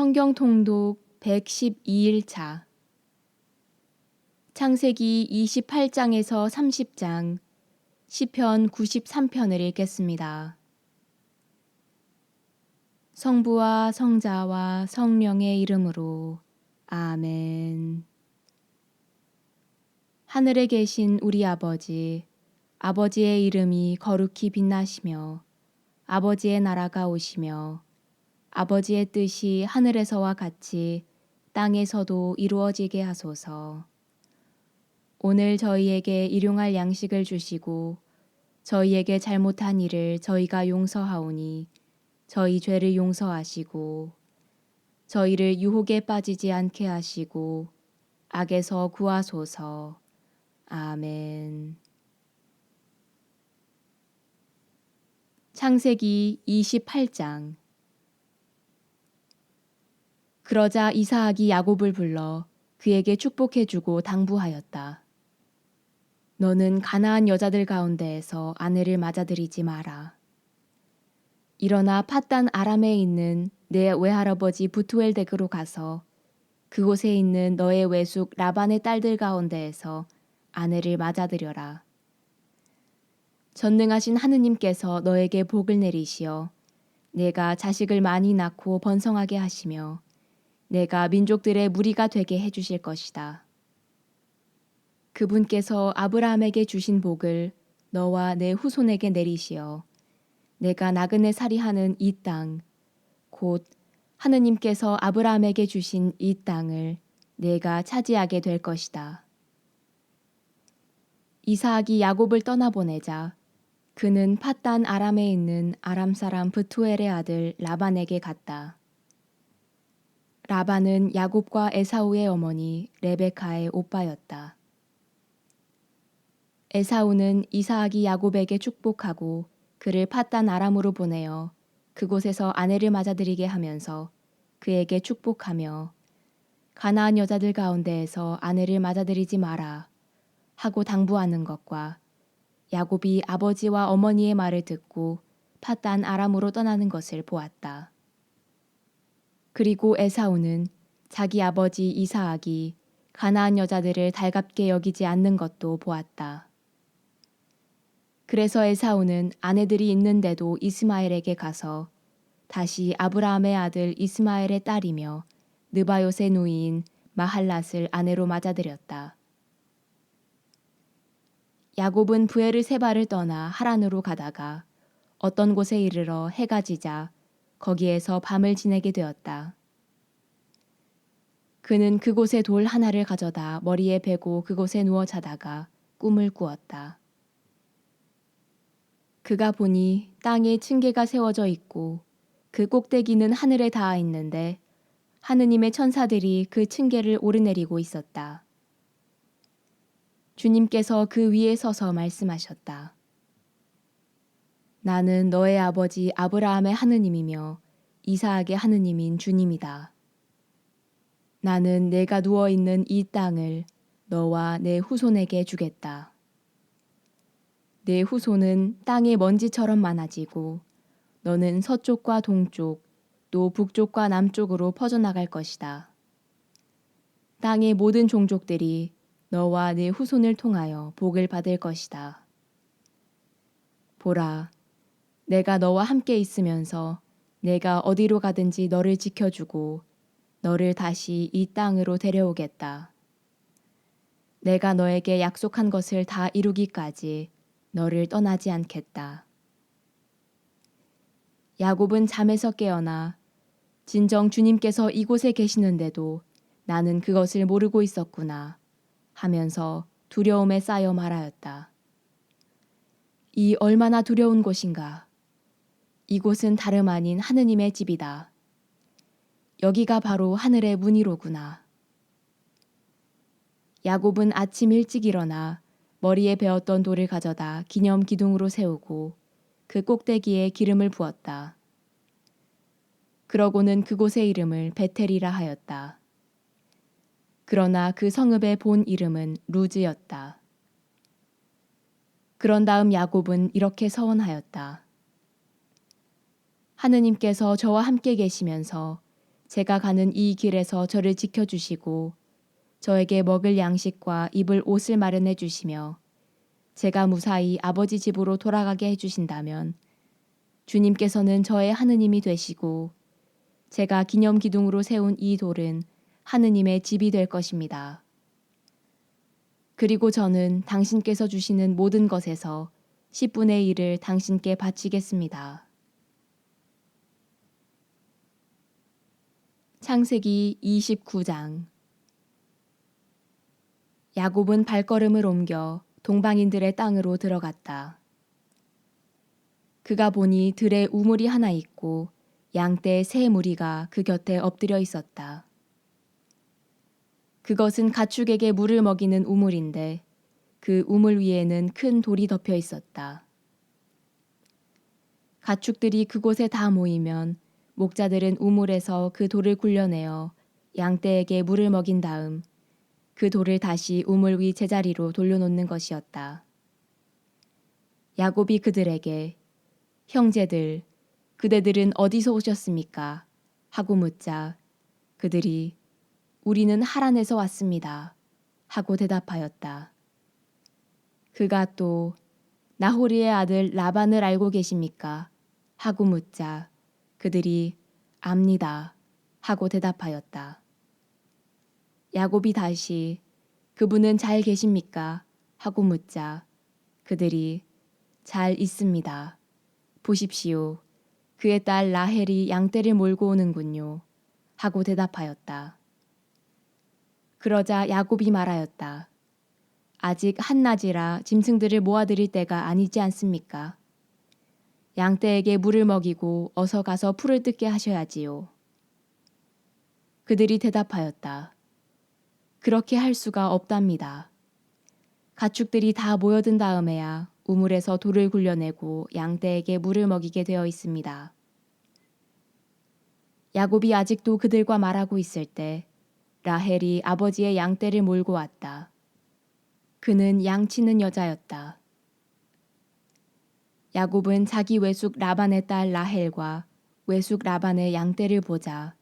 성경 통독 112일차 창세기 28장에서 30장 시편 93편을 읽겠습니다. 성부와 성자와 성령의 이름으로 아멘. 하늘에 계신 우리 아버지, 아버지의 이름이 거룩히 빛나시며 아버지의 나라가 오시며 아버지의 뜻이 하늘에서와 같이 땅에서도 이루어지게 하소서. 오늘 저희에게 일용할 양식을 주시고 저희에게 잘못한 일을 저희가 용서하오니 저희 죄를 용서하시고 저희를 유혹에 빠지지 않게 하시고 악에서 구하소서. 아멘. 창세기 28장 그러자 이사학이 야곱을 불러 그에게 축복해주고 당부하였다. 너는 가나안 여자들 가운데에서 아내를 맞아들이지 마라. 일어나 팟단 아람에 있는 내 외할아버지 부투엘 댁으로 가서 그곳에 있는 너의 외숙 라반의 딸들 가운데에서 아내를 맞아들여라. 전능하신 하느님께서 너에게 복을 내리시어 내가 자식을 많이 낳고 번성하게 하시며 내가 민족들의 무리가 되게 해주실 것이다. 그분께서 아브라함에게 주신 복을 너와 내 후손에게 내리시어 내가 나그네 살이하는 이 땅, 곧 하느님께서 아브라함에게 주신 이 땅을 내가 차지하게 될 것이다. 이사학이 야곱을 떠나보내자 그는 팟단 아람에 있는 아람 사람 브투엘의 아들 라반에게 갔다. 라반은 야곱과 에사우의 어머니 레베카의 오빠였다. 에사우는 이사학이 야곱에게 축복하고 그를 팟단 아람으로 보내어 그곳에서 아내를 맞아들이게 하면서 그에게 축복하며 가나안 여자들 가운데에서 아내를 맞아들이지 마라 하고 당부하는 것과 야곱이 아버지와 어머니의 말을 듣고 팟단 아람으로 떠나는 것을 보았다. 그리고 에사우는 자기 아버지 이사학이 가나안 여자들을 달갑게 여기지 않는 것도 보았다. 그래서 에사우는 아내들이 있는데도 이스마엘에게 가서 다시 아브라함의 아들 이스마엘의 딸이며 느바요의 누이인 마할랏을 아내로 맞아들였다. 야곱은 브에르세바를 떠나 하란으로 가다가 어떤 곳에 이르러 해가 지자 거기에서 밤을 지내게 되었다. 그는 그곳에 돌 하나를 가져다 머리에 베고 그곳에 누워 자다가 꿈을 꾸었다. 그가 보니 땅에 층계가 세워져 있고 그 꼭대기는 하늘에 닿아 있는데 하느님의 천사들이 그 층계를 오르내리고 있었다. 주님께서 그 위에 서서 말씀하셨다. 나는 너의 아버지 아브라함의 하느님이며 이사학의 하느님인 주님이다. 나는 내가 누워있는 이 땅을 너와 내 후손에게 주겠다. 내 후손은 땅의 먼지처럼 많아지고 너는 서쪽과 동쪽 또 북쪽과 남쪽으로 퍼져나갈 것이다. 땅의 모든 종족들이 너와 네 후손을 통하여 복을 받을 것이다. 보라, 내가 너와 함께 있으면서 내가 어디로 가든지 너를 지켜주고 너를 다시 이 땅으로 데려오겠다. 내가 너에게 약속한 것을 다 이루기까지 너를 떠나지 않겠다. 야곱은 잠에서 깨어나 진정 주님께서 이곳에 계시는데도 나는 그것을 모르고 있었구나 하면서 두려움에 쌓여 말하였다. 이 얼마나 두려운 곳인가. 이곳은 다름 아닌 하느님의 집이다. 여기가 바로 하늘의 문이로구나. 야곱은 아침 일찍 일어나 머리에 베었던 돌을 가져다 기념 기둥으로 세우고 그 꼭대기에 기름을 부었다. 그러고는 그곳의 이름을 베텔이라 하였다. 그러나 그 성읍의 본 이름은 루즈였다. 그런 다음 야곱은 이렇게 서원하였다. 하느님께서 저와 함께 계시면서 제가 가는 이 길에서 저를 지켜주시고 저에게 먹을 양식과 입을 옷을 마련해 주시며 제가 무사히 아버지 집으로 돌아가게 해주신다면 주님께서는 저의 하느님이 되시고 제가 기념 기둥으로 세운 이 돌은 하느님의 집이 될 것입니다. 그리고 저는 당신께서 주시는 모든 것에서 10분의 1을 당신께 바치겠습니다. 창세기 29장. 야곱은 발걸음을 옮겨 동방인들의 땅으로 들어갔다. 그가 보니 들에 우물이 하나 있고 양떼 세 무리가 그 곁에 엎드려 있었다. 그것은 가축에게 물을 먹이는 우물인데 그 우물 위에는 큰 돌이 덮여 있었다. 가축들이 그곳에 다 모이면 목자들은 우물에서 그 돌을 굴려내어 양떼에게 물을 먹인 다음 그 돌을 다시 우물 위 제자리로 돌려놓는 것이었다. 야곱이 그들에게 형제들, 그대들은 어디서 오셨습니까? 하고 묻자 그들이 우리는 하란에서 왔습니다. 하고 대답하였다. 그가 또 나호리의 아들 라반을 알고 계십니까? 하고 묻자 그들이 압니다. 하고 대답하였다. 야곱이 다시 그분은 잘 계십니까? 하고 묻자 그들이 잘 있습니다. 보십시오. 그의 딸 라헬이 양떼를 몰고 오는군요. 하고 대답하였다. 그러자 야곱이 말하였다. 아직 한낮이라 짐승들을 모아드릴 때가 아니지 않습니까? 양떼에게 물을 먹이고 어서 가서 풀을 뜯게 하셔야지요. 그들이 대답하였다. 그렇게 할 수가 없답니다. 가축들이 다 모여든 다음에야 우물에서 돌을 굴려내고 양떼에게 물을 먹이게 되어 있습니다. 야곱이 아직도 그들과 말하고 있을 때 라헬이 아버지의 양떼를 몰고 왔다. 그는 양치는 여자였다. 야곱은 자기 외숙 라반의 딸 라헬과 외숙 라반의 양떼를 보자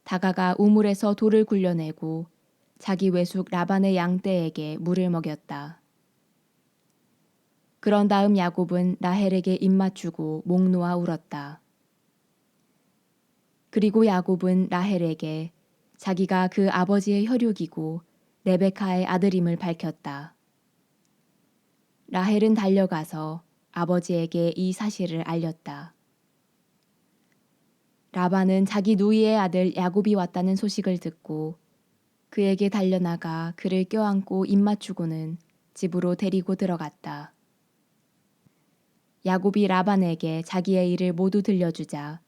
다가가 우물에서 돌을 굴려내고 자기 외숙 라반의 양떼에게 물을 먹였다. 그런 다음 야곱은 라헬에게 입맞추고 목 놓아 울었다. 그리고 야곱은 라헬에게 자기가 그 아버지의 혈육이고 레베카의 아들임을 밝혔다. 라헬은 달려가서 아버지에게 이 사실을 알렸다. 라반은 자기 누이의 아들 야곱이 왔다는 소식을 듣고 그에게 달려나가 그를 껴안고 입맞추고는 집으로 데리고 들어갔다. 야곱이 라반에게 자기의 일을 모두 들려주자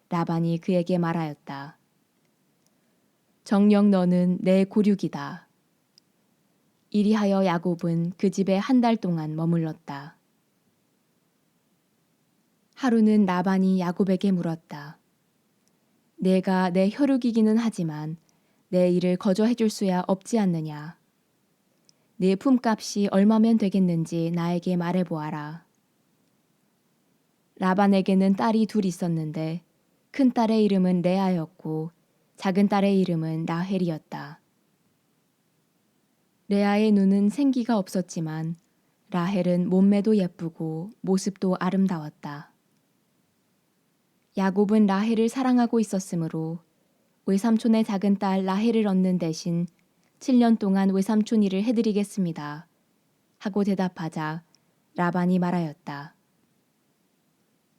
라반이 그에게 말하였다. 정녕 너는 내 고륙이다. 이리하여 야곱은 그 집에 한 달 동안 머물렀다. 하루는 라반이 야곱에게 물었다. 내가 내 혈육이기는 하지만 내 일을 거저 해줄 수야 없지 않느냐. 네 품값이 얼마면 되겠는지 나에게 말해보아라. 라반에게는 딸이 둘 있었는데 큰 딸의 이름은 레아였고 작은 딸의 이름은 라헬이었다. 레아의 눈은 생기가 없었지만 라헬은 몸매도 예쁘고 모습도 아름다웠다. 야곱은 라헬을 사랑하고 있었으므로 외삼촌의 작은 딸 라헬을 얻는 대신 7년 동안 외삼촌 일을 해드리겠습니다. 하고 대답하자 라반이 말하였다.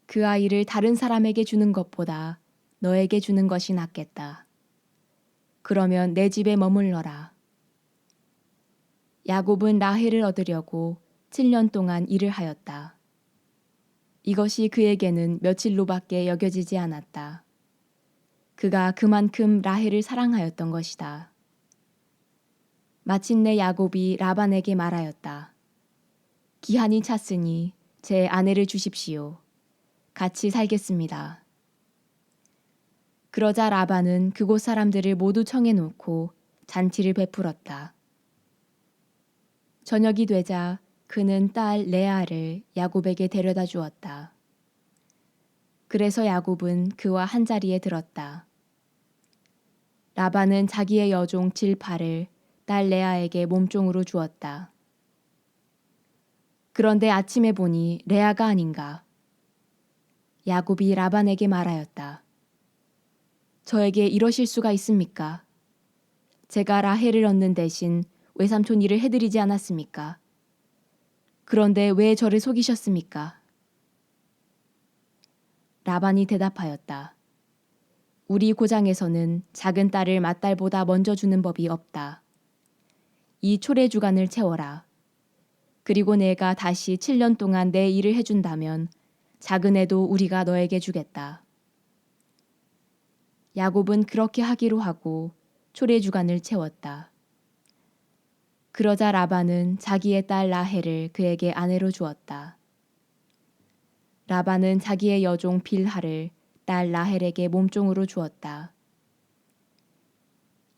그 아이를 다른 사람에게 주는 것보다 너에게 주는 것이 낫겠다. 그러면 내 집에 머물러라. 야곱은 라헬을 얻으려고 7년 동안 일을 하였다. 이것이 그에게는 며칠로밖에 여겨지지 않았다. 그가 그만큼 라헬을 사랑하였던 것이다. 마침내 야곱이 라반에게 말하였다. 기한이 찼으니 제 아내를 주십시오. 같이 살겠습니다. 그러자 라반은 그곳 사람들을 모두 청해놓고 잔치를 베풀었다. 저녁이 되자 그는 딸 레아를 야곱에게 데려다 주었다. 그래서 야곱은 그와 한자리에 들었다. 라반은 자기의 여종 질파를 딸 레아에게 몸종으로 주었다. 그런데 아침에 보니 레아가 아닌가. 야곱이 라반에게 말하였다. 저에게 이러실 수가 있습니까? 제가 라헬을 얻는 대신 외삼촌 일을 해드리지 않았습니까? 그런데 왜 저를 속이셨습니까? 라반이 대답하였다. 우리 고장에서는 작은 딸을 맏딸보다 먼저 주는 법이 없다. 이 초래 주간을 채워라. 그리고 내가 다시 7년 동안 내 일을 해준다면 작은 애도 우리가 너에게 주겠다. 야곱은 그렇게 하기로 하고 초래 주간을 채웠다. 그러자 라반은 자기의 딸 라헬을 그에게 아내로 주었다. 라반은 자기의 여종 빌하를 딸 라헬에게 몸종으로 주었다.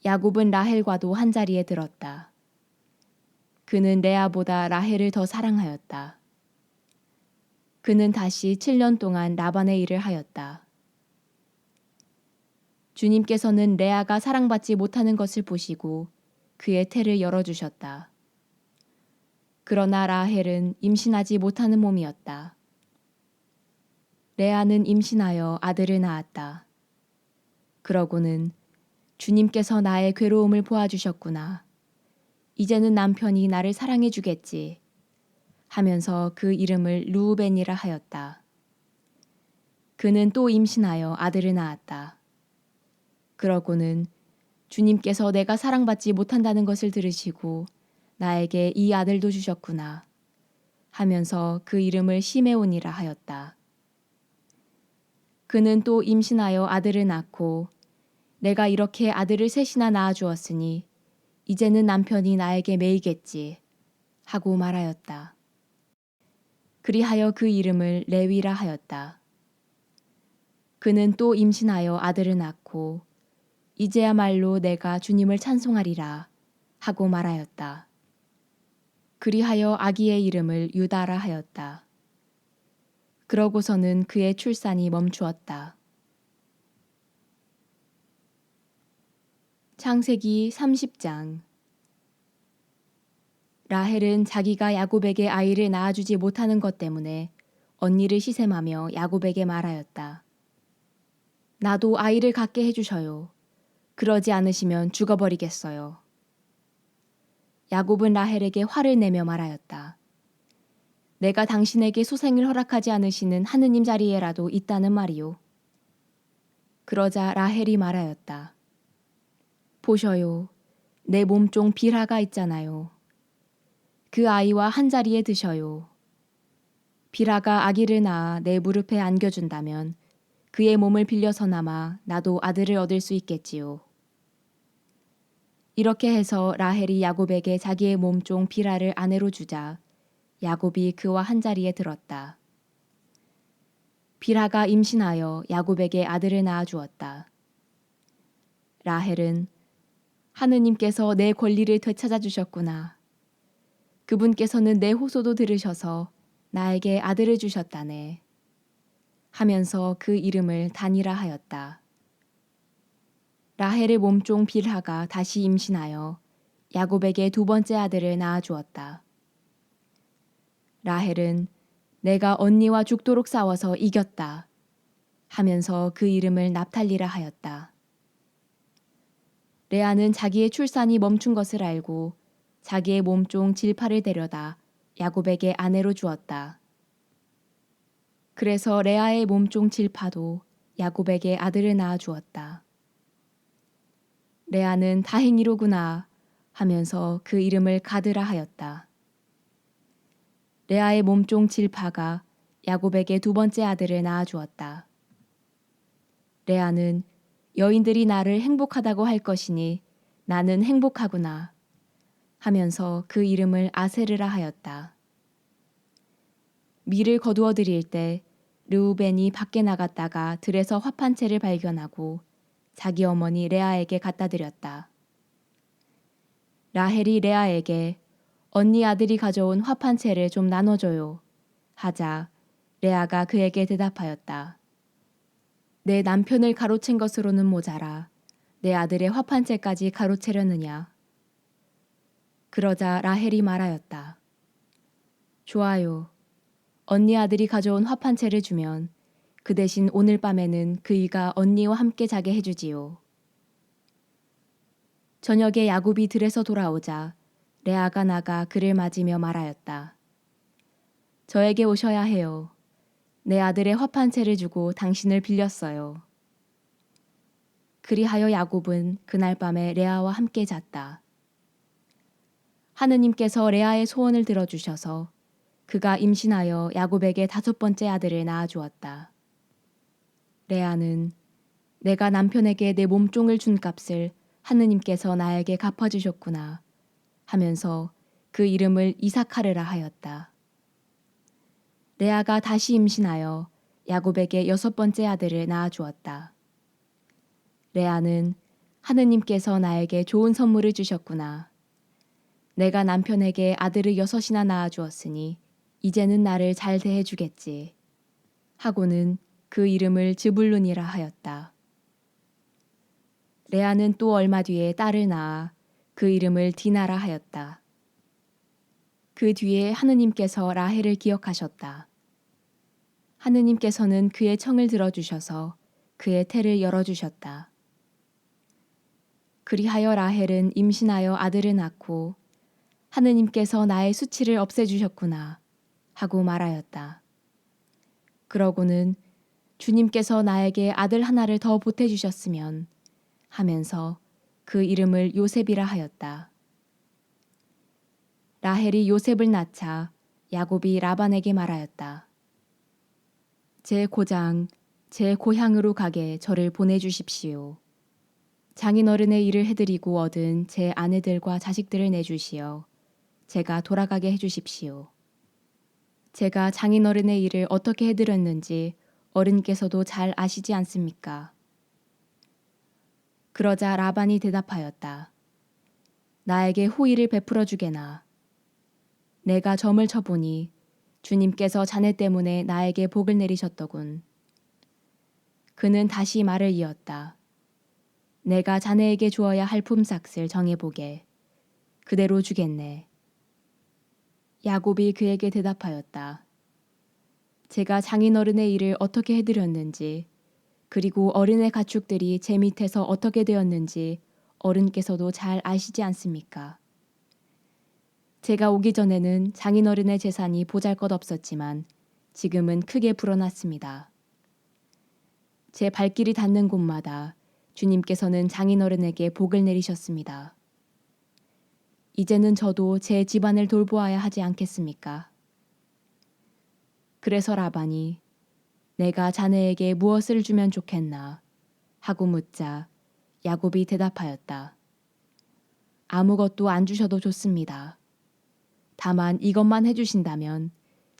야곱은 라헬과도 한자리에 들었다. 그는 레아보다 라헬을 더 사랑하였다. 그는 다시 7년 동안 라반의 일을 하였다. 주님께서는 레아가 사랑받지 못하는 것을 보시고 그의 태를 열어주셨다. 그러나 라헬은 임신하지 못하는 몸이었다. 레아는 임신하여 아들을 낳았다. 그러고는 주님께서 나의 괴로움을 보아주셨구나. 이제는 남편이 나를 사랑해 주겠지. 하면서 그 이름을 르우벤이라 하였다. 그는 또 임신하여 아들을 낳았다. 그러고는 주님께서 내가 사랑받지 못한다는 것을 들으시고 나에게 이 아들도 주셨구나. 하면서 그 이름을 시메온이라 하였다. 그는 또 임신하여 아들을 낳고 내가 이렇게 아들을 셋이나 낳아 주었으니 이제는 남편이 나에게 매이겠지 하고 말하였다. 그리하여 그 이름을 레위라 하였다. 그는 또 임신하여 아들을 낳고 이제야말로 내가 주님을 찬송하리라 하고 말하였다. 그리하여 아기의 이름을 유다라 하였다. 그러고서는 그의 출산이 멈추었다. 창세기 30장. 라헬은 자기가 야곱에게 아이를 낳아주지 못하는 것 때문에 언니를 시샘하며 야곱에게 말하였다. 나도 아이를 갖게 해주셔요. 그러지 않으시면 죽어버리겠어요. 야곱은 라헬에게 화를 내며 말하였다. 내가 당신에게 소생을 허락하지 않으시는 하느님 자리에라도 있다는 말이요. 그러자 라헬이 말하였다. 보셔요. 내 몸종 빌하가 있잖아요. 그 아이와 한자리에 드셔요. 빌하가 아기를 낳아 내 무릎에 안겨준다면 그의 몸을 빌려서나마 나도 아들을 얻을 수 있겠지요. 이렇게 해서 라헬이 야곱에게 자기의 몸종 빌하를 아내로 주자 야곱이 그와 한자리에 들었다. 빌하가 임신하여 야곱에게 아들을 낳아 주었다. 라헬은 하느님께서 내 권리를 되찾아 주셨구나. 그분께서는 내 호소도 들으셔서 나에게 아들을 주셨다네. 하면서 그 이름을 단이라 하였다. 라헬의 몸종 빌하가 다시 임신하여 야곱에게 두 번째 아들을 낳아 주었다. 라헬은 내가 언니와 죽도록 싸워서 이겼다. 하면서 그 이름을 납탈리라 하였다. 레아는 자기의 출산이 멈춘 것을 알고 자기의 몸종 질파를 데려다 야곱에게 아내로 주었다. 그래서 레아의 몸종 질파도 야곱에게 아들을 낳아 주었다. 레아는 다행이로구나 하면서 그 이름을 가드라 하였다. 레아의 몸종 질파가 야곱에게 두 번째 아들을 낳아 주었다. 레아는 여인들이 나를 행복하다고 할 것이니 나는 행복하구나 하면서 그 이름을 아세르라 하였다. 밀을 거두어 드릴 때 르우벤이 밖에 나갔다가 들에서 화판채를 발견하고 자기 어머니 레아에게 갖다 드렸다. 라헬이 레아에게 언니 아들이 가져온 화판채를 좀 나눠줘요 하자 레아가 그에게 대답하였다. 내 남편을 가로챈 것으로는 모자라 내 아들의 화판채까지 가로채려느냐? 그러자 라헬이 말하였다. 좋아요. 언니 아들이 가져온 화판채를 주면 그 대신 오늘 밤에는 그이가 언니와 함께 자게 해주지요. 저녁에 야곱이 들에서 돌아오자 레아가 나가 그를 맞으며 말하였다. 저에게 오셔야 해요. 내 아들의 화판채를 주고 당신을 빌렸어요. 그리하여 야곱은 그날 밤에 레아와 함께 잤다. 하느님께서 레아의 소원을 들어주셔서 그가 임신하여 야곱에게 5번째 아들을 낳아주었다. 레아는 내가 남편에게 내 몸종을 준 값을 하느님께서 나에게 갚아주셨구나 하면서 그 이름을 이삭하르라 하였다. 레아가 다시 임신하여 야곱에게 6번째 아들을 낳아주었다. 레아는 하느님께서 나에게 좋은 선물을 주셨구나. 내가 남편에게 아들을 6이나 낳아주었으니 이제는 나를 잘 대해주겠지. 하고는 그 이름을 즈불룬이라 하였다. 레아는 또 얼마 뒤에 딸을 낳아 그 이름을 디나라 하였다. 그 뒤에 하느님께서 라헬을 기억하셨다. 하느님께서는 그의 청을 들어주셔서 그의 태를 열어주셨다. 그리하여 라헬은 임신하여 아들을 낳고 하느님께서 나의 수치를 없애주셨구나 하고 말하였다. 그러고는 주님께서 나에게 아들 하나를 더 보태주셨으면 하면서 그 이름을 요셉이라 하였다. 라헬이 요셉을 낳자 야곱이 라반에게 말하였다. 제 고장, 제 고향으로 가게 저를 보내주십시오. 장인어른의 일을 해드리고 얻은 제 아내들과 자식들을 내주시어 제가 돌아가게 해주십시오. 제가 장인어른의 일을 어떻게 해드렸는지 어른께서도 잘 아시지 않습니까? 그러자 라반이 대답하였다. 나에게 호의를 베풀어 주게나. 내가 점을 쳐보니 주님께서 자네 때문에 나에게 복을 내리셨더군. 그는 다시 말을 이었다. 내가 자네에게 주어야 할 품삯을 정해보게. 그대로 주겠네. 야곱이 그에게 대답하였다. 제가 장인어른의 일을 어떻게 해드렸는지 그리고 어른의 가축들이 제 밑에서 어떻게 되었는지 어른께서도 잘 아시지 않습니까? 제가 오기 전에는 장인어른의 재산이 보잘것없었지만 지금은 크게 불어났습니다. 제 발길이 닿는 곳마다 주님께서는 장인어른에게 복을 내리셨습니다. 이제는 저도 제 집안을 돌보아야 하지 않겠습니까? 그래서 라반이 내가 자네에게 무엇을 주면 좋겠나 하고 묻자 야곱이 대답하였다. 아무것도 안 주셔도 좋습니다. 다만 이것만 해주신다면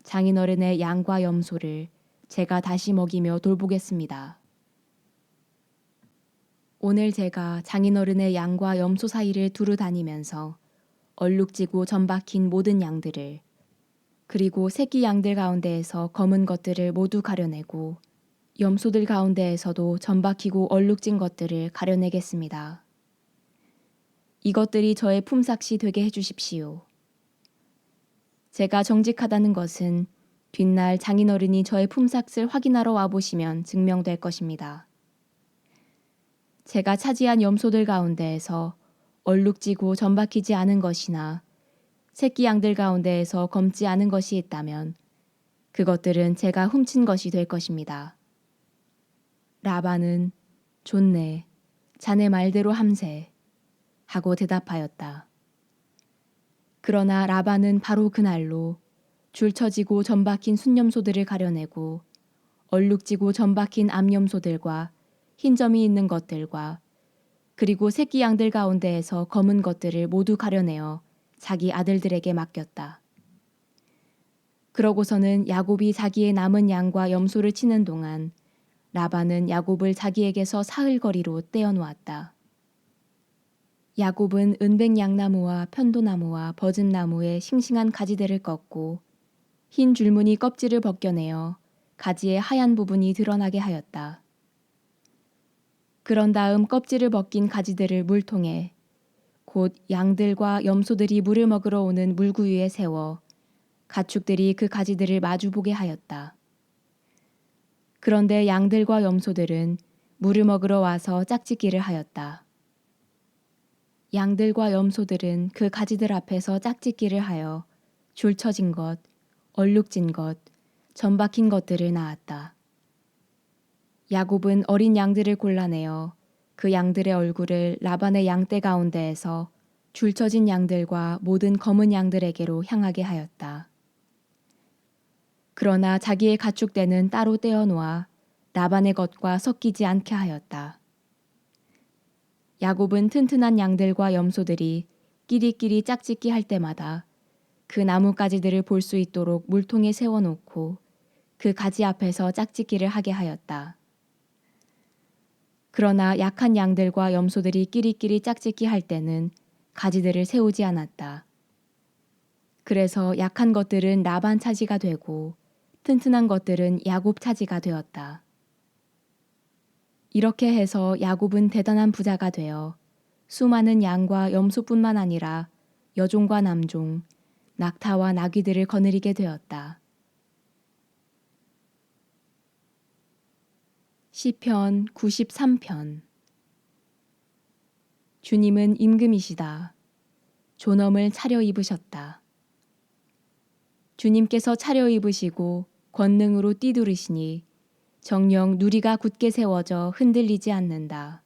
장인어른의 양과 염소를 제가 다시 먹이며 돌보겠습니다. 오늘 제가 장인어른의 양과 염소 사이를 두루 다니면서 얼룩지고 점박힌 모든 양들을 그리고 새끼 양들 가운데에서 검은 것들을 모두 가려내고 염소들 가운데에서도 점박히고 얼룩진 것들을 가려내겠습니다. 이것들이 저의 품삯이 되게 해주십시오. 제가 정직하다는 것은 뒷날 장인어른이 저의 품삯을 확인하러 와보시면 증명될 것입니다. 제가 차지한 염소들 가운데에서 얼룩지고 점박히지 않은 것이나 새끼 양들 가운데에서 검지 않은 것이 있다면 그것들은 제가 훔친 것이 될 것입니다. 라반은 좋네, 자네 말대로 함세 하고 대답하였다. 그러나 라반은 바로 그날로 줄쳐지고 점박힌 순염소들을 가려내고 얼룩지고 점박힌 암염소들과 흰 점이 있는 것들과 그리고 새끼 양들 가운데에서 검은 것들을 모두 가려내어 자기 아들들에게 맡겼다. 그러고서는 야곱이 자기의 남은 양과 염소를 치는 동안 라반은 야곱을 자기에게서 사흘거리로 떼어놓았다. 야곱은 은백 양나무와 편도나무와 버즘나무의 싱싱한 가지들을 꺾고 흰 줄무늬 껍질을 벗겨내어 가지의 하얀 부분이 드러나게 하였다. 그런 다음 껍질을 벗긴 가지들을 물통에 곧 양들과 염소들이 물을 먹으러 오는 물구유에 세워 가축들이 그 가지들을 마주보게 하였다. 그런데 양들과 염소들은 물을 먹으러 와서 짝짓기를 하였다. 양들과 염소들은 그 가지들 앞에서 짝짓기를 하여 줄 처진 것, 얼룩진 것, 점 박힌 것들을 낳았다. 야곱은 어린 양들을 골라내어 그 양들의 얼굴을 라반의 양떼 가운데에서 줄 처진 양들과 모든 검은 양들에게로 향하게 하였다. 그러나 자기의 가축대는 따로 떼어놓아 라반의 것과 섞이지 않게 하였다. 야곱은 튼튼한 양들과 염소들이 끼리끼리 짝짓기 할 때마다 그 나뭇가지들을 볼 수 있도록 물통에 세워놓고 그 가지 앞에서 짝짓기를 하게 하였다. 그러나 약한 양들과 염소들이 끼리끼리 짝짓기 할 때는 가지들을 세우지 않았다. 그래서 약한 것들은 라반 차지가 되고 튼튼한 것들은 야곱 차지가 되었다. 이렇게 해서 야곱은 대단한 부자가 되어 수많은 양과 염소뿐만 아니라 여종과 남종, 낙타와 나귀들을 거느리게 되었다. 시편 93편. 주님은 임금이시다. 존엄을 차려입으셨다. 주님께서 차려입으시고 권능으로 띠두르시니 정녕 누리가 굳게 세워져 흔들리지 않는다.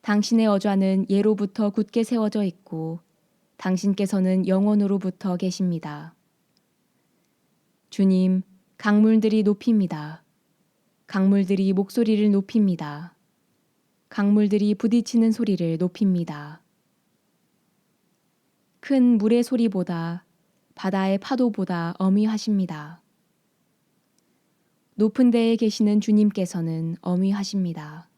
당신의 어좌는 예로부터 굳게 세워져 있고 당신께서는 영원으로부터 계십니다. 주님, 강물들이 높입니다. 강물들이 목소리를 높입니다. 강물들이 부딪히는 소리를 높입니다. 큰 물의 소리보다 바다의 파도보다 어미하십니다. 높은 데에 계시는 주님께서는 어미하십니다.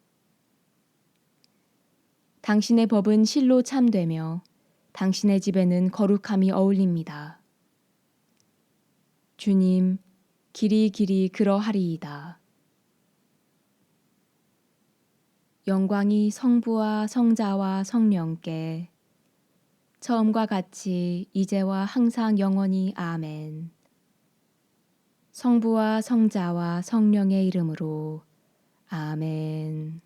당신의 법은 실로 참되며 당신의 집에는 거룩함이 어울립니다. 주님, 길이 길이 그러하리이다. 영광이 성부와 성자와 성령께 처음과 같이 이제와 항상 영원히 아멘. 성부와 성자와 성령의 이름으로 아멘.